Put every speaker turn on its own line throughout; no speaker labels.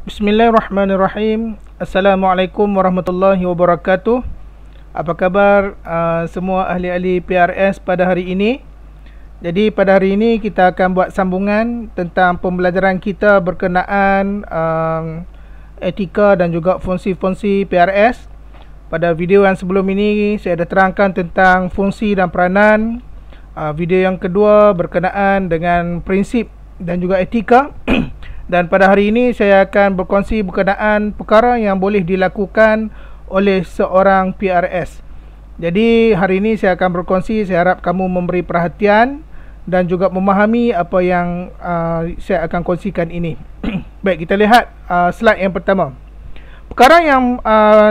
Bismillahirrahmanirrahim. Assalamualaikum warahmatullahi wabarakatuh. Apa khabar semua ahli-ahli PRS pada hari ini? Jadi pada hari ini kita akan buat sambungan tentang pembelajaran kita berkenaan etika dan juga fungsi-fungsi PRS. Pada video yang sebelum ini saya dah terangkan tentang fungsi dan peranan. Video yang kedua berkenaan dengan prinsip dan juga etika. Dan pada hari ini saya akan berkongsi berkenaan perkara yang boleh dilakukan oleh seorang PRS. Jadi hari ini saya akan berkongsi, saya harap kamu memberi perhatian dan juga memahami apa yang saya akan kongsikan ini. Baik, kita lihat slide yang pertama. Perkara yang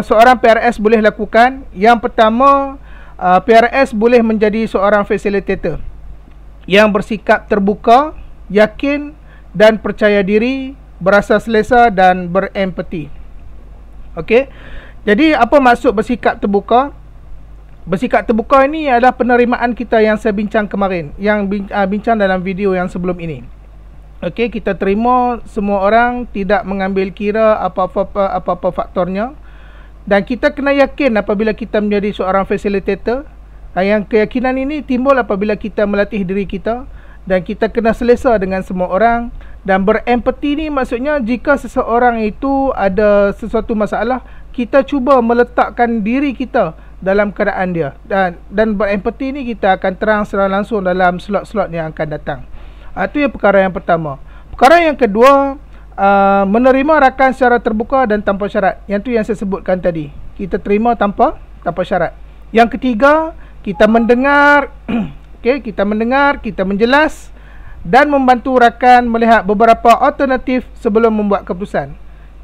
seorang PRS boleh lakukan. Yang pertama, PRS boleh menjadi seorang facilitator yang bersikap terbuka, yakin dan percaya diri, berasa selesa dan berempati. Okey. Jadi apa maksud bersikap terbuka? Bersikap terbuka ini adalah penerimaan kita yang saya bincang kemarin, yang bincang dalam video yang sebelum ini. Okey, kita terima semua orang, tidak mengambil kira apa-apa faktornya, dan kita kena yakin apabila kita menjadi seorang facilitator. Yang keyakinan ini timbul apabila kita melatih diri kita, dan kita kena selesa dengan semua orang. Dan berempati ni maksudnya jika seseorang itu ada sesuatu masalah, kita cuba meletakkan diri kita dalam keadaan dia. Dan berempati ni kita akan terang secara langsung dalam slot-slot yang akan datang. Itu yang perkara yang pertama. Perkara yang kedua, menerima rakan secara terbuka dan tanpa syarat. Yang tu yang saya sebutkan tadi. Kita terima tanpa syarat. Yang ketiga, kita mendengar. Okay, kita mendengar, kita menjelas dan membantu rakan melihat beberapa alternatif sebelum membuat keputusan.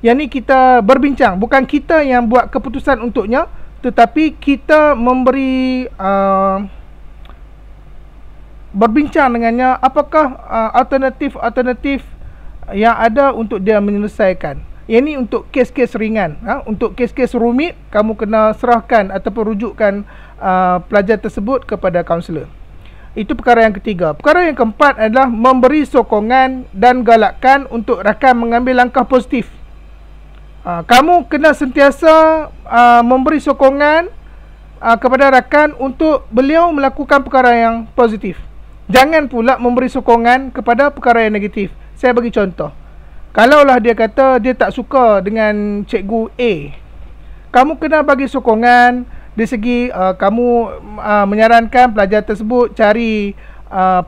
Yang ni kita berbincang, bukan kita yang buat keputusan untuknya, tetapi kita memberi berbincang dengannya apakah alternatif yang ada untuk dia menyelesaikan. Yang ni untuk kes-kes ringan. Untuk kes-kes rumit, kamu kena serahkan ataupun rujukkan pelajar tersebut kepada kaunselor. Itu perkara yang ketiga. Perkara yang keempat adalah memberi sokongan dan galakkan untuk rakan mengambil langkah positif. Kamu kena sentiasa memberi sokongan kepada rakan untuk beliau melakukan perkara yang positif. Jangan pula memberi sokongan kepada perkara yang negatif. Saya bagi contoh. Kalaulah dia kata dia tak suka dengan cikgu A, kamu kena bagi sokongan dari segi kamu menyarankan pelajar tersebut cari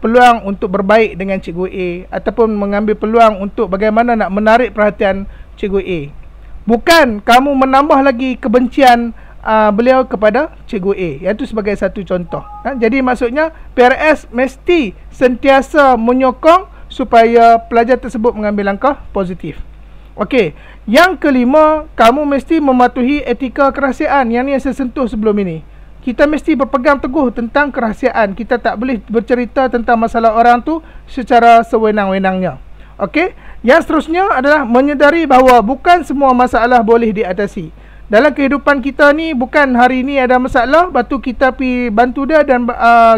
peluang untuk berbaik dengan cikgu A, ataupun mengambil peluang untuk bagaimana nak menarik perhatian cikgu A. Bukan kamu menambah lagi kebencian beliau kepada cikgu A. Itu sebagai satu contoh. Jadi maksudnya PRS mesti sentiasa menyokong supaya pelajar tersebut mengambil langkah positif. Okey, yang kelima, kamu mesti mematuhi etika kerahsiaan. Yang ni yang saya sentuh sebelum ini. Kita mesti berpegang teguh tentang kerahsiaan. Kita tak boleh bercerita tentang masalah orang tu secara sewenang-wenangnya. Okey, yang seterusnya adalah menyedari bahawa bukan semua masalah boleh diatasi. Dalam kehidupan kita ni, bukan hari ni ada masalah, lepas tu kita pergi bantu dia dan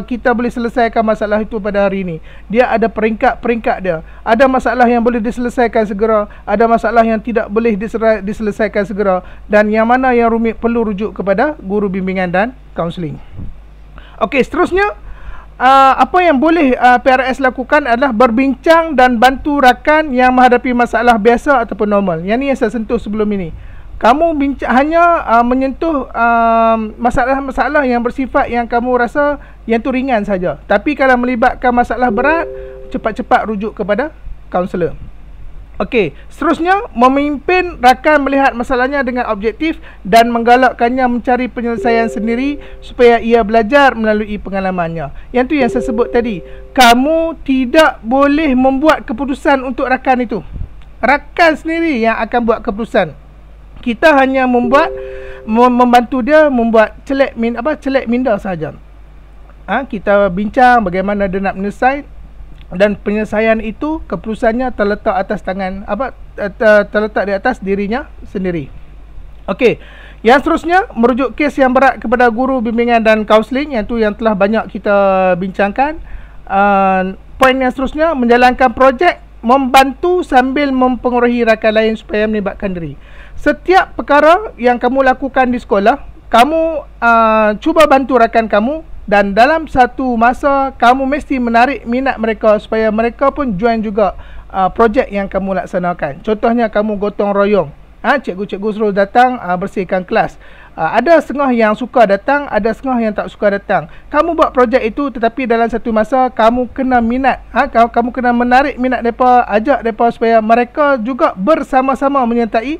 kita boleh selesaikan masalah itu pada hari ini. Dia ada peringkat-peringkat dia. Ada masalah yang boleh diselesaikan segera, ada masalah yang tidak boleh diselesaikan segera, dan yang mana yang rumit perlu rujuk kepada guru bimbingan dan kaunseling. Okey, seterusnya, apa yang boleh PRS lakukan adalah berbincang dan bantu rakan yang menghadapi masalah biasa ataupun normal. Yang ni yang saya sentuh sebelum ini. Kamu hanya menyentuh masalah-masalah yang bersifat yang kamu rasa yang tu ringan saja. Tapi kalau melibatkan masalah berat, cepat-cepat rujuk kepada kaunselor. Okey, seterusnya memimpin rakan melihat masalahnya dengan objektif dan menggalakkannya mencari penyelesaian sendiri supaya ia belajar melalui pengalamannya. Yang tu yang saya sebut tadi. Kamu tidak boleh membuat keputusan untuk rakan itu. Rakan sendiri yang akan buat keputusan. Kita hanya membantu dia membuat celek minda sahaja. Kita bincang bagaimana dia nak menyelesaikan, dan penyelesaian itu keputusannya terletak atas terletak di atas dirinya sendiri. Okey, yang seterusnya merujuk kes yang berat kepada guru bimbingan dan kaunseling, yang tu yang telah banyak kita bincangkan. Poin yang seterusnya menjalankan projek membantu sambil mempengaruhi rakan lain supaya melibatkan diri. Setiap perkara yang kamu lakukan di sekolah, kamu cuba bantu rakan kamu, dan dalam satu masa kamu mesti menarik minat mereka supaya mereka pun join juga projek yang kamu laksanakan. Contohnya kamu gotong royong. Cikgu-cikgu suruh datang bersihkan kelas. Ada setengah yang suka datang, ada setengah yang tak suka datang. Kamu buat projek itu, tetapi dalam satu masa kamu kena minat. Kamu kena menarik minat mereka, ajak mereka supaya mereka juga bersama-sama menyertai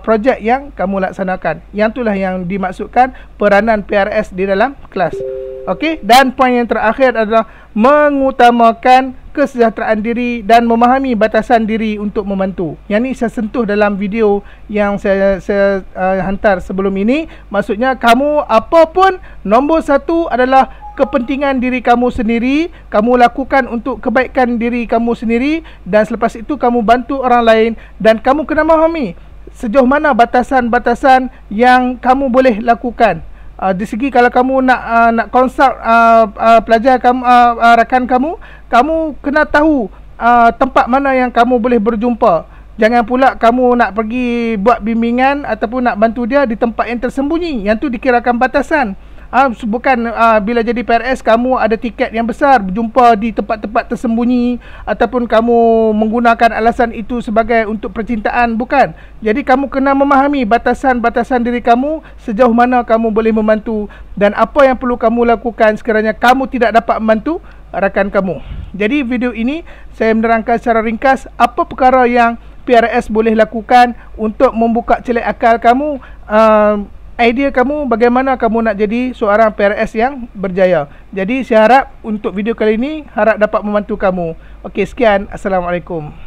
projek yang kamu laksanakan. Yang itulah yang dimaksudkan peranan PRS di dalam kelas. Okey, dan poin yang terakhir adalah mengutamakan kesejahteraan diri dan memahami batasan diri untuk membantu. Yang ni saya sentuh dalam video yang saya hantar sebelum ini. Maksudnya kamu apapun, nombor satu adalah kepentingan diri kamu sendiri. Kamu lakukan untuk kebaikan diri kamu sendiri, dan selepas itu kamu bantu orang lain. Dan kamu kena memahami sejauh mana batasan-batasan yang kamu boleh lakukan. Di segi kalau kamu nak consult pelajar kamu, rakan kamu, kamu kena tahu tempat mana yang kamu boleh berjumpa. Jangan pula kamu nak pergi buat bimbingan ataupun nak bantu dia di tempat yang tersembunyi. Yang tu dikirakan batasan. Bukan bila jadi PRS kamu ada tiket yang besar berjumpa di tempat-tempat tersembunyi, ataupun kamu menggunakan alasan itu sebagai untuk percintaan. Bukan. Jadi kamu kena memahami batasan-batasan diri kamu, sejauh mana kamu boleh membantu, dan apa yang perlu kamu lakukan sekiranya kamu tidak dapat membantu rakan kamu. Jadi video ini saya menerangkan secara ringkas apa perkara yang PRS boleh lakukan untuk membuka celik akal kamu, idea kamu bagaimana kamu nak jadi seorang PRS yang berjaya. Jadi saya harap untuk video kali ini harap dapat membantu kamu. Okey, sekian. Assalamualaikum.